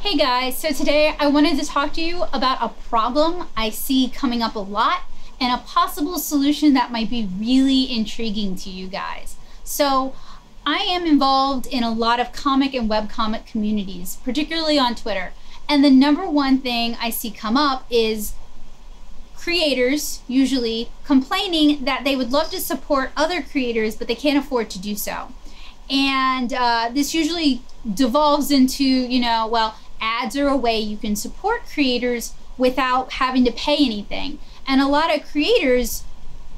Hey guys, so today I wanted to talk to you about a problem I see coming up a lot and a possible solution that might be really intriguing to you guys. So I am involved in a lot of comic and webcomic communities, particularly on Twitter. And the number one thing I see come up is creators usually complaining that they would love to support other creators, but they can't afford to do so. And this usually devolves into, well, ads are a way you can support creators without having to pay anything. And a lot of creators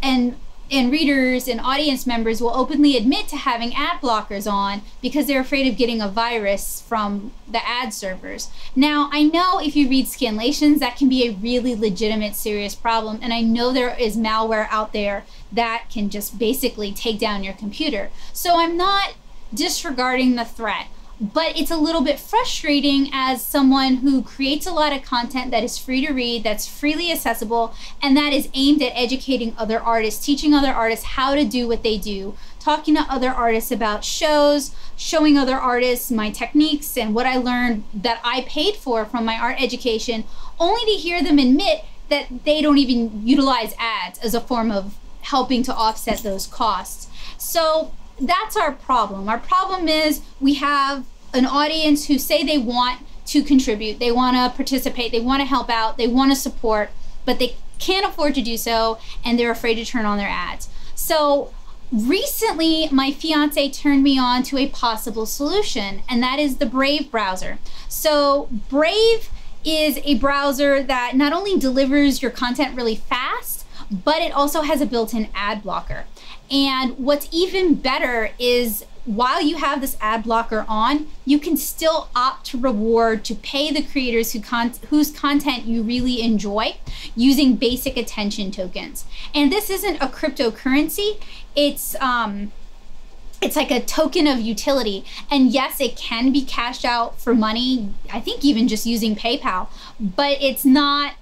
and readers and audience members will openly admit to having ad blockers on because they're afraid of getting a virus from the ad servers. Now, I know if you read scanlations, that can be a really legitimate, serious problem. And I know there is malware out there that can just basically take down your computer. So I'm not disregarding the threat, but it's a little bit frustrating as someone who creates a lot of content that is free to read, that's freely accessible, and that is aimed at educating other artists, teaching other artists how to do what they do, talking to other artists about shows, showing other artists my techniques and what I learned that I paid for from my art education, only to hear them admit that they don't even utilize ads as a form of helping to offset those costs. So that's our problem. Our problem is we have an audience who say they want to contribute, they want to participate, they want to help out, they want to support, but they can't afford to do so, and they're afraid to turn on their ads. So recently, my fiance turned me on to a possible solution, and that is the Brave browser. So Brave is a browser that not only delivers your content really fast, but it also has a built-in ad blocker. And what's even better is while you have this ad blocker on, you can still opt to reward, to pay the creators whose content you really enjoy using basic attention tokens. And this isn't a cryptocurrency, it's like a token of utility. And yes, it can be cashed out for money, I think even just using PayPal, but it's not.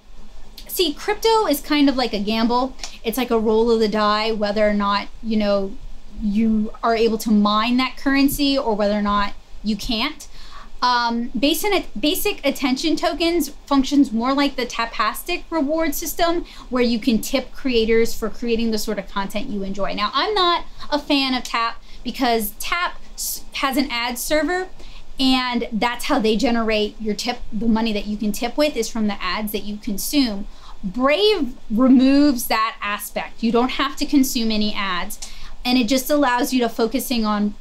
See, crypto is kind of like a gamble. It's like a roll of the die, whether or not, you are able to mine that currency or whether or not you can't. Basic attention tokens functions more like the Tapastic reward system, where you can tip creators for creating the sort of content you enjoy. Now, I'm not a fan of Tap because Tap has an ad server, and that's how they generate your tip. The money that you can tip with is from the ads that you consume. Brave removes that aspect. You don't have to consume any ads, and it just allows you to focus on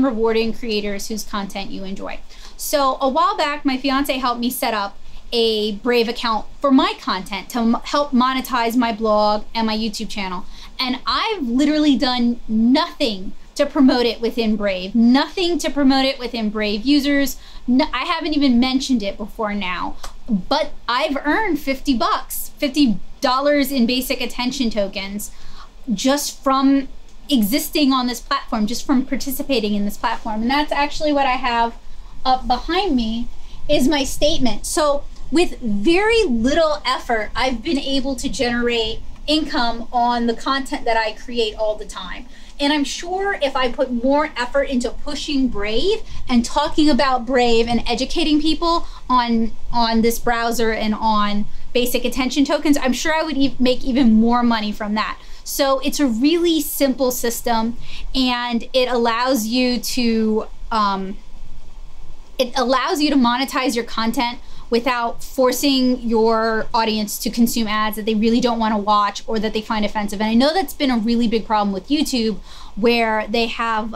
rewarding creators whose content you enjoy. So a while back, my fiance helped me set up a Brave account for my content to help monetize my blog and my YouTube channel. And I've literally done nothing to promote it within Brave, nothing to promote it within Brave users. No, I haven't even mentioned it before now, but I've earned $50 in basic attention tokens just from existing on this platform, just from participating in this platform. And that's actually what I have up behind me is my statement. So with very little effort, I've been able to generate income on the content that I create all the time. And I'm sure if I put more effort into pushing Brave and talking about Brave and educating people on this browser and on basic attention tokens, I'm sure I would make even more money from that. So it's a really simple system, and it allows you to monetize your content without forcing your audience to consume ads that they really don't want to watch or that they find offensive. And I know that's been a really big problem with YouTube, where they have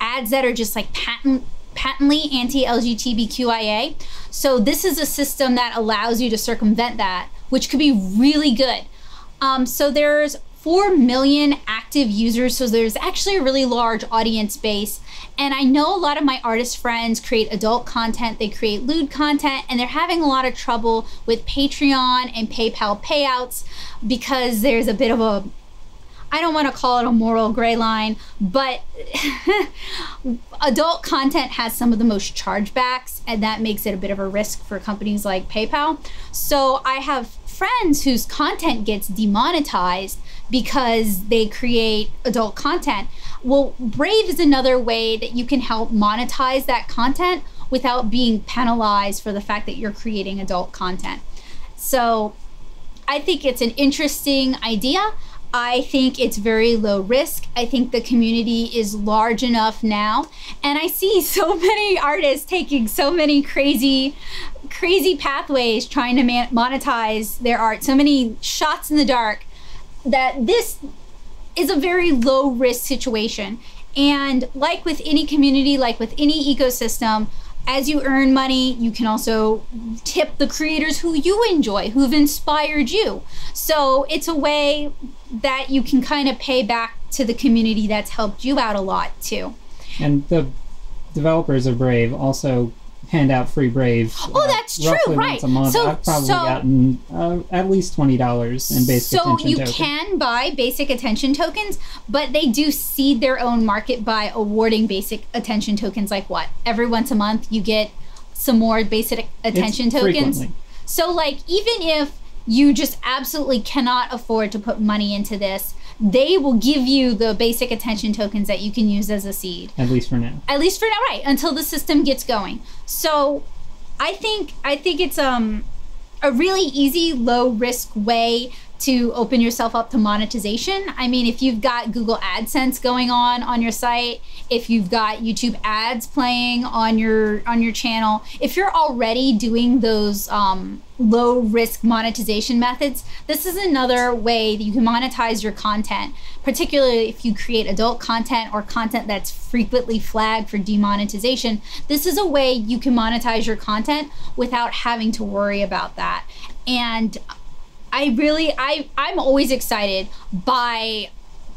ads that are just like patently anti-LGBTQIA. So this is a system that allows you to circumvent that, which could be really good. So there's 4 million active users, so there's actually a really large audience base. And I know a lot of my artist friends create adult content, they create lewd content, and they're having a lot of trouble with Patreon and PayPal payouts because there's a bit of a, I don't want to call it a moral gray line, but adult content has some of the most chargebacks, and that makes it a bit of a risk for companies like PayPal. So I have friends whose content gets demonetized because they create adult content. Well, Brave is another way that you can help monetize that content without being penalized for the fact that you're creating adult content. So I think it's an interesting idea. I think it's very low risk. I think the community is large enough now. And I see so many artists taking so many crazy pathways trying to monetize their art, so many shots in the dark, that this is a very low risk situation. And like with any community, like with any ecosystem, as you earn money, you can also tip the creators who you enjoy, who've inspired you. So it's a way that you can kind of pay back to the community that's helped you out a lot too. And the developers of Brave also hand out free Brave. Oh, that's true, right? Once a month. So I've probably gotten at least $20 in basic attention tokens. So you can buy basic attention tokens, but they do seed their own market by awarding basic attention tokens. Like what? Every once a month you get some more basic attention tokens. Frequently. So like even if you just absolutely cannot afford to put money into this, they will give you the basic attention tokens that you can use as a seed. At least for now. At least for now, right? Until the system gets going. So I think it's a really easy, low risk way to open yourself up to monetization. I mean, if you've got Google AdSense going on your site, if you've got YouTube ads playing on your channel, if you're already doing those low risk monetization methods, this is another way that you can monetize your content, particularly if you create adult content or content that's frequently flagged for demonetization. This is a way you can monetize your content without having to worry about that. And I'm always excited by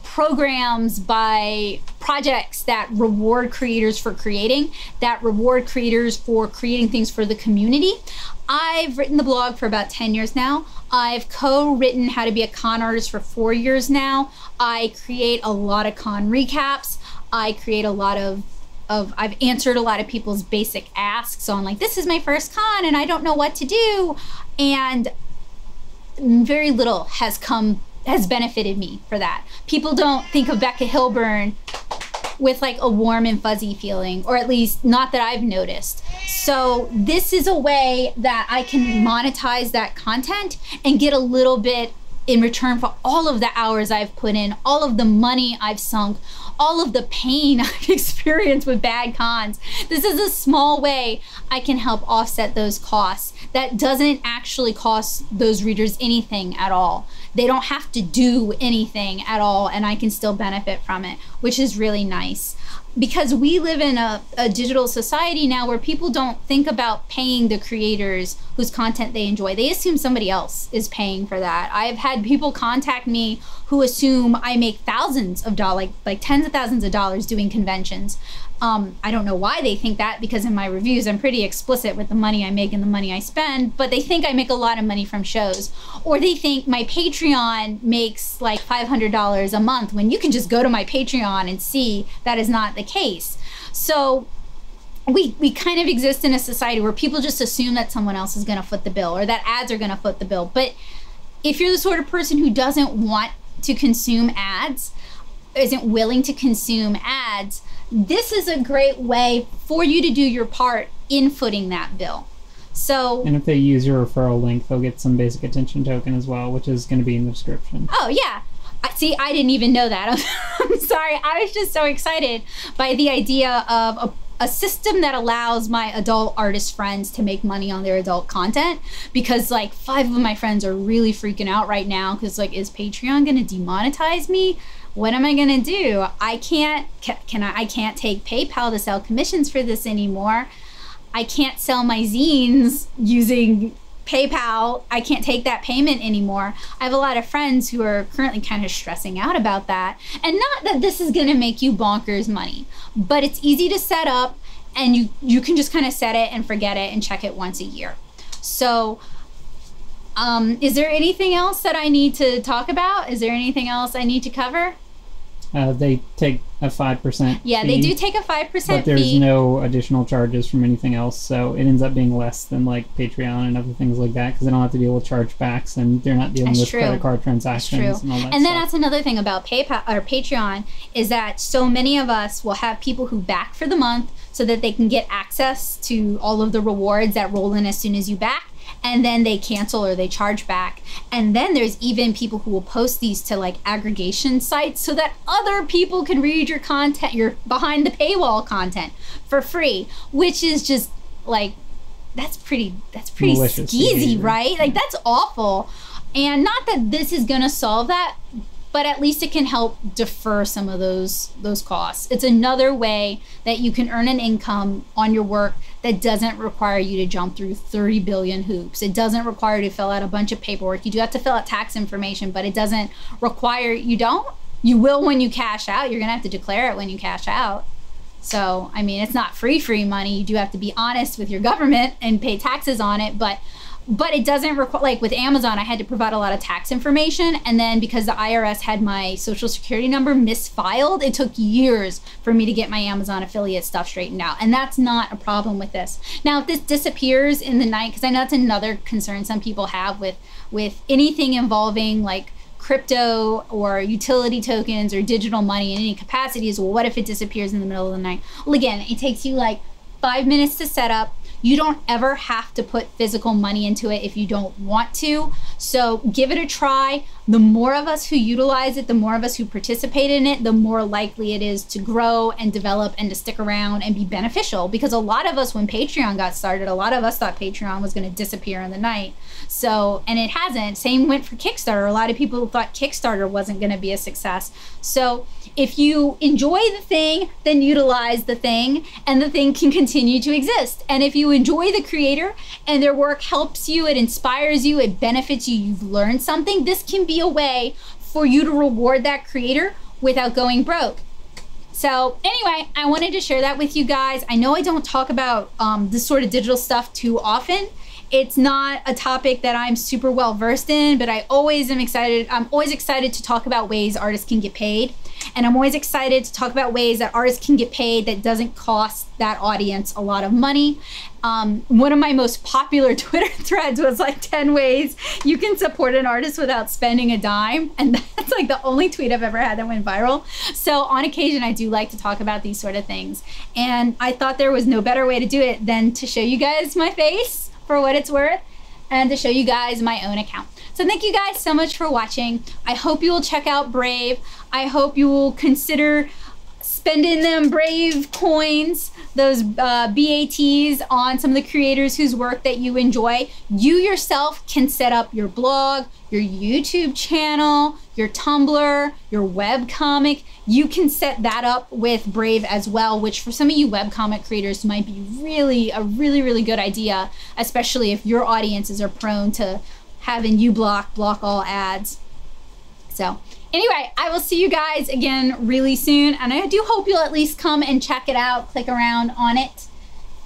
programs, by projects that reward creators for creating, that reward creators for creating things for the community. I've written the blog for about 10 years now. I've co-written How to Be a Con Artist for 4 years now. I create a lot of con recaps. I create a lot of I've answered a lot of people's basic asks on like, this is my first con and I don't know what to do. And very little has benefited me for that. People don't think of Becca Hilburn with like a warm and fuzzy feeling, or at least not that I've noticed. So this is a way that I can monetize that content and get a little bit in return for all of the hours I've put in, all of the money I've sunk, all of the pain I've experienced with bad cons. This is a small way I can help offset those costs. That doesn't actually cost those readers anything at all. They don't have to do anything at all, and I can still benefit from it, which is really nice. Because we live in a digital society now where people don't think about paying the creators whose content they enjoy. They assume somebody else is paying for that. I've had people contact me who assume I make thousands of dollars, like tens of thousands of dollars doing conventions. I don't know why they think that, because in my reviews I'm pretty explicit with the money I make and the money I spend, but they think I make a lot of money from shows. Or they think my Patreon makes like $500 a month, when you can just go to my Patreon and see that is not the case. So we kind of exist in a society where people just assume that someone else is going to foot the bill, or that ads are going to foot the bill. But if you're the sort of person who doesn't want to consume ads, isn't willing to consume ads, this is a great way for you to do your part in footing that bill. So, and if they use your referral link, they'll get some basic attention token as well, which is going to be in the description. Oh yeah. See, I didn't even know that. I'm sorry. I was just so excited by the idea of a system that allows my adult artist friends to make money on their adult content, because like 5 of my friends are really freaking out right now because like, is Patreon going to demonetize me? What am I gonna do? I can't take PayPal to sell commissions for this anymore. I can't sell my zines using PayPal. I can't take that payment anymore. I have a lot of friends who are currently kind of stressing out about that. And not that this is gonna make you bonkers money, but it's easy to set up, and you can just kind of set it and forget it and check it once a year. So is there anything else that I need to talk about? Is there anything else I need to cover? They take a 5% Yeah, fee, they do take a 5% fee. But there's no additional charges from anything else, so it ends up being less than like Patreon and other things like that, because they don't have to deal with chargebacks, and they're not dealing with credit card transactions and all that And then stuff. that's another thing about PayPal or Patreon, is that so many of us will have people who back for the month, so that they can get access to all of the rewards that roll in as soon as you back, and then they cancel or they charge back. And then there's even people who will post these to like aggregation sites so that other people can read your content, your behind the paywall content for free, which is just like, that's pretty malicious skeezy, behavior. right? Like, that's awful. And not that this is gonna solve that, but at least it can help defer some of those costs. It's another way that you can earn an income on your work that doesn't require you to jump through 30 billion hoops. It doesn't require you to fill out a bunch of paperwork. You do have to fill out tax information, but it doesn't require, you will when you cash out. You're gonna have to declare it when you cash out. So, I mean, it's not free money. You do have to be honest with your government and pay taxes on it, but it doesn't require, like with Amazon, I had to provide a lot of tax information, and then because the IRS had my social security number misfiled, it took years for me to get my Amazon affiliate stuff straightened out, and that's not a problem with this. Now, if this disappears in the night, because I know that's another concern some people have with anything involving like crypto or utility tokens or digital money in any capacity, is, well, what if it disappears in the middle of the night? Well, again, it takes you like 5 minutes to set up. You don't ever have to put physical money into it if you don't want to. So give it a try. The more of us who utilize it, the more of us who participate in it, the more likely it is to grow and develop and to stick around and be beneficial. Because a lot of us, when Patreon got started, a lot of us thought Patreon was going to disappear in the night. So, and it hasn't. Same went for Kickstarter. A lot of people thought Kickstarter wasn't going to be a success. So if you enjoy the thing, then utilize the thing, and the thing can continue to exist. And if you enjoy the creator and their work helps you, it inspires you, it benefits you, you've learned something, this can be a way for you to reward that creator without going broke. So anyway, I wanted to share that with you guys. I know I don't talk about this sort of digital stuff too often. It's not a topic that I'm super well versed in, but I always am excited. I'm always excited to talk about ways artists can get paid. And I'm always excited to talk about ways that artists can get paid that doesn't cost that audience a lot of money. One of my most popular Twitter threads was like 10 ways you can support an artist without spending a dime. And that's like the only tweet I've ever had that went viral. So on occasion, I do like to talk about these sort of things. And I thought there was no better way to do it than to show you guys my face for what it's worth, and to show you guys my own account. So thank you guys so much for watching. I hope you will check out Brave. I hope you will consider spending them Brave coins, those BATs, on some of the creators whose work that you enjoy. You yourself can set up your blog, your YouTube channel, your Tumblr, your webcomic. You can set that up with Brave as well, which for some of you webcomic creators might be a really good idea, especially if your audiences are prone to having you block all ads. So anyway, I will see you guys again really soon, and I do hope you'll at least come and check it out, click around on it.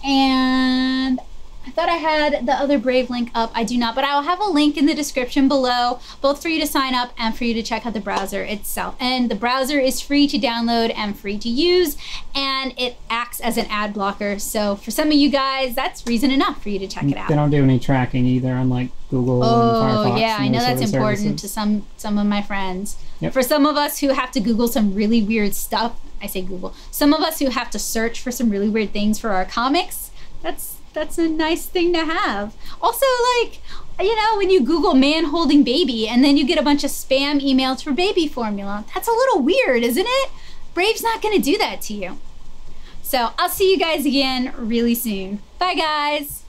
And I thought I had the other Brave link up. I do not, but I'll have a link in the description below, both for you to sign up and for you to check out the browser itself. And the browser is free to download and free to use, and it acts as an ad blocker. So for some of you guys, that's reason enough for you to check it out. They don't do any tracking either, unlike Google and Firefox. Oh yeah, I know that's important services. to some of my friends. Yep. For some of us who have to Google some really weird stuff, I say Google, some of us who have to search for some really weird things for our comics, that's a nice thing to have. Also, like, you know, when you Google man holding baby and then you get a bunch of spam emails for baby formula, that's a little weird, isn't it? Brave's not gonna do that to you. So I'll see you guys again really soon. Bye guys.